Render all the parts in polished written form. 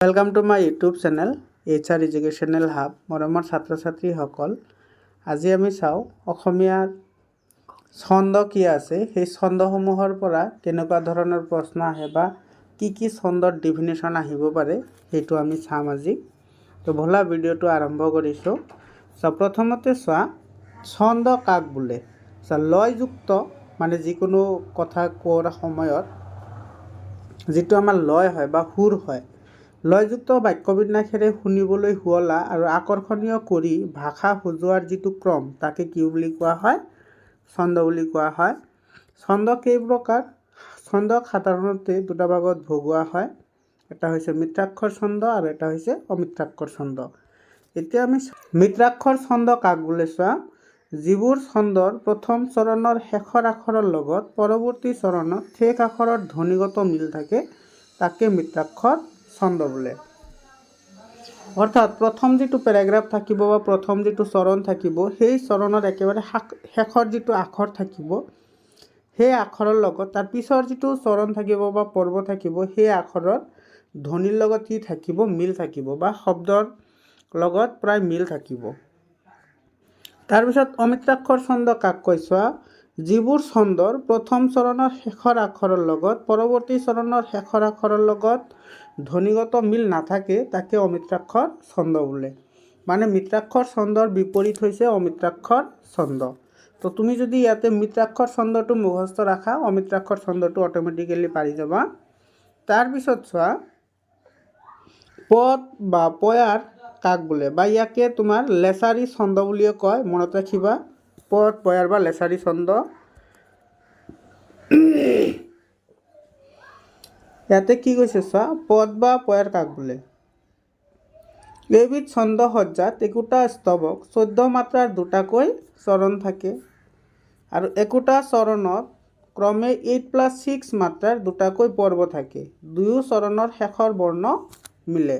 Welcome to my YouTube channel HR educational hub. মৰমৰ ছাত্ৰ ছাত্ৰীসকল, আজি আমি চাওঁ অসমীয়াৰ ছন্দ কি আছে, সেই ছন্দসমূহৰ পৰা কেনেকুৱা ধৰণৰ প্ৰশ্ন আহে বা কি ছন্দৰ ডিফিনেশ্যন আহিব পাৰে সেইটো আমি চাম আজি। তো ব'লা ভিডিঅ'টো আৰম্ভ কৰিছোঁ। প্ৰথমতে চোৱা, ছন্দ কাক বোলে? লয়যুক্ত মানে যিকোনো কথা কোৱাৰ সময়ত যিটো আমাৰ লয় হয় বা সুৰ হয়, লয়যুক্ত বাক্যবিন্যাসেৰে শুনিবলৈ শুৱলা আৰু আকৰ্ষণীয় কৰি ভাষা সজোৱাৰ যিটো ক্ৰম, তাকে কি বুলি কোৱা হয়? ছন্দ বুলি কোৱা হয়। ছন্দ কেইপ্ৰকাৰ? ছন্দক সাধাৰণতে দুটা ভাগত ভগোৱা হয়। এটা হৈছে মিত্ৰাক্ষৰ ছন্দ আৰু এটা হৈছে অমিত্ৰাক্ষৰ ছন্দ। এতিয়া আমি মিত্ৰাক্ষৰ ছন্দ কাক বোলে চোৱা, যিবোৰ ছন্দৰ প্ৰথম চৰণৰ শেষৰ আখৰৰ লগত পৰৱৰ্তী চৰণত শেষ আখৰৰ ধ্বনিগত মিল থাকে, তাকে মিত্ৰাক্ষৰ ছন্দ বোলে। অৰ্থাৎ প্ৰথম যিটো পেৰাগ্ৰাফ থাকিব বা প্ৰথম যিটো চৰণ থাকিব, সেই চৰণৰ একেবাৰে শেষৰ যিটো আখৰ থাকিব, সেই আখৰৰ লগত তাৰ পিছৰ যিটো চৰণ থাকিব বা পৰ্ব থাকিব, সেই আখৰৰ ধ্বনিৰ লগত কি থাকিব? মিল থাকিব বা শব্দৰ লগত প্ৰায় মিল থাকিব। তাৰপিছত অমিত্ৰাক্ষৰ ছন্দ কাক কয় চোৱা, যিবোৰ ছন্দৰ প্ৰথম চৰণৰ শেষৰ আখৰৰ লগত পৰৱৰ্তী চৰণৰ শেষৰ আখৰৰ লগত ধ্বনিগত মিল নাথাকে, তাকে অমিত্ৰাক্ষৰ ছন্দ বোলে। মানে মিত্ৰাক্ষৰ ছন্দৰ বিপৰীত হৈছে অমিত্ৰাক্ষৰ ছন্দ। তো তুমি যদি ইয়াতে মিত্ৰাক্ষৰ ছন্দটো মুখস্থ ৰাখা, অমিত্ৰাক্ষৰ ছন্দটো অট'মেটিকেলি পাৰি যাবা। তাৰপিছত চোৱা, পদ বা পয়াৰ কাক বোলে, বা ইয়াকে তোমাৰ লেছাৰী ছন্দ বুলিও কয়, মনত ৰাখিবা। পদ, পয়াৰ বা লেছাৰী ছন্দ। ইয়াতে কি কৈছে চোৱা, পদ বা পয়াৰ কাক বোলে? এইবিধ ছন্দ সজ্জাত একোটা স্তৱক 14 মাত্ৰাৰ দুটাকৈ চৰণ থাকে আৰু একোটা চৰণত ক্ৰমে 8+6 মাত্ৰাৰ দুটাকৈ পৰ্ব থাকে। দুয়ো চৰণৰ শেষৰ বৰ্ণ মিলে।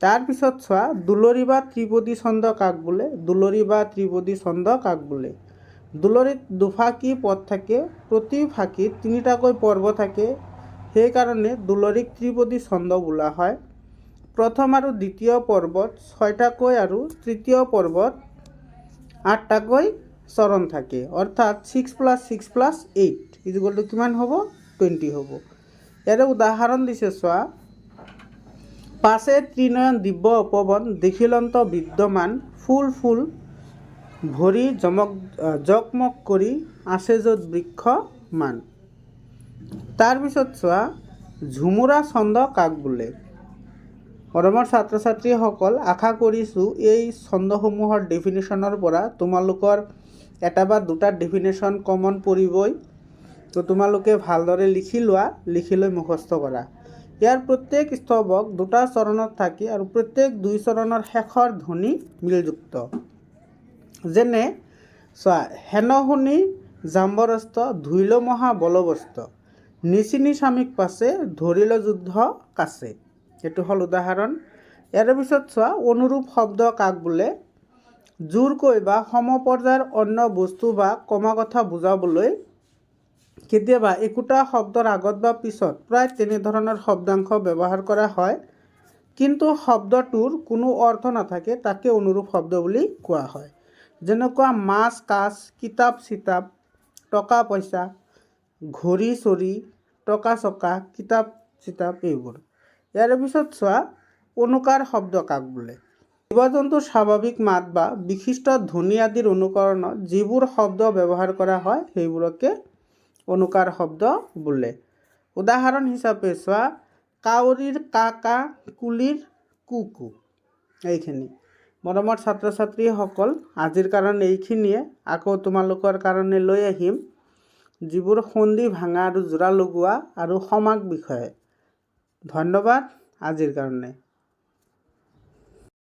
তাৰপিছত চোৱা, দুলৰী বা ত্ৰিপদী ছন্দ কাক বোলে? দুলৰী বা ত্ৰিপদী ছন্দ কাক বোলে? দুলৰীত দুফাঁকি পদ থাকে, প্ৰতি ফাঁকিত 3টাকৈ পৰ্ব থাকে, সেইকাৰণে দুলৰীক ত্ৰিপদী ছন্দ বোলা হয়। প্ৰথম আৰু দ্বিতীয় পৰ্বত 6টাকৈ আৰু তৃতীয় পৰ্বত 8টাকৈ চৰণ থাকে। অৰ্থাৎ 6+6+8 কিমান হ'ব? 20 হ'ব। ইয়াৰে উদাহৰণ দিছে চোৱা, পাছে ত্ৰিনয়ন দিব্য উপবন দেখিলন্ত বিদ্যমান, ফুল ফুল ভৰি জকমক কৰি আছে য'ত বৃক্ষ মান। তাৰপিছত চোৱা, ঝুমুৰা ছন্দ কাক বোলে? মৰমৰ ছাত্ৰ ছাত্ৰীসকল, আশা কৰিছোঁ এই ছন্দসমূহৰ ডেফিনেশ্যনৰ পৰা তোমালোকৰ এটা বা দুটা ডেফিনেশ্যন কমন পৰিবই। তো তোমালোকে ভালদৰে লিখি লোৱা, লিখি লৈ মুখস্থ কৰা। ইয়াৰ প্ৰত্যেক স্তৱক দুটা চৰণত থাকি আৰু প্ৰত্যেক দুই চৰণৰ শেষৰ ধ্বনি মিলযুক্ত। যেনে চোৱা, হেন শুনি জাম্বৰস্ত ধুইল মহা বলবস্ত, নিচিনি স্বামীক পাছে ধৰিল যুদ্ধ কাছে। এইটো হ'ল উদাহৰণ। ইয়াৰ পিছত চোৱা, অনুৰূপ শব্দ কাক বোলে? জোৰকৈ বা সমপৰ্যায়ৰ অন্য বস্তু বা কথা বুজাবলৈ কেতিয়াবা একোটা শব্দৰ আগত বা পিছত প্ৰায় তেনেধৰণৰ শব্দাংশ ব্যৱহাৰ কৰা হয়, কিন্তু শব্দটোৰ কোনো অৰ্থ নাথাকে, তাকে অনুৰূপ শব্দ বুলি কোৱা হয়। যেনেকুৱা মাছ কাছ, কিতাপ চিতাপ, টকা পইচা, ঘড়ী চৰি, টকা চকা, কিতাপ চিতাপ এইবোৰ। ইয়াৰ পিছত চোৱা, অনুকাৰ শব্দ কাক বোলে? জীৱ জন্তুৰ স্বাভাৱিক মাত বা বিশিষ্ট ধ্বনি আদিৰ অনুকৰণত যিবোৰ শব্দ ব্যৱহাৰ কৰা হয়, সেইবোৰকে অনুকাৰ শব্দ বোলে। উদাহৰণ হিচাপে চোৱা, কাউৰীৰ কা কা, কুলিৰ কু কু। এইখিনি। মৰমৰ ছাত্ৰ ছাত্ৰীসকল, আজিৰ কাৰণে এইখিনিয়ে। আকৌ তোমালোকৰ কাৰণে লৈ আহিম যিবোৰ সন্ধি ভাঙা আৰু জোৰা লগোৱা আৰু সমাস বিষয়ে। ধন্যবাদ আজিৰ কাৰণে।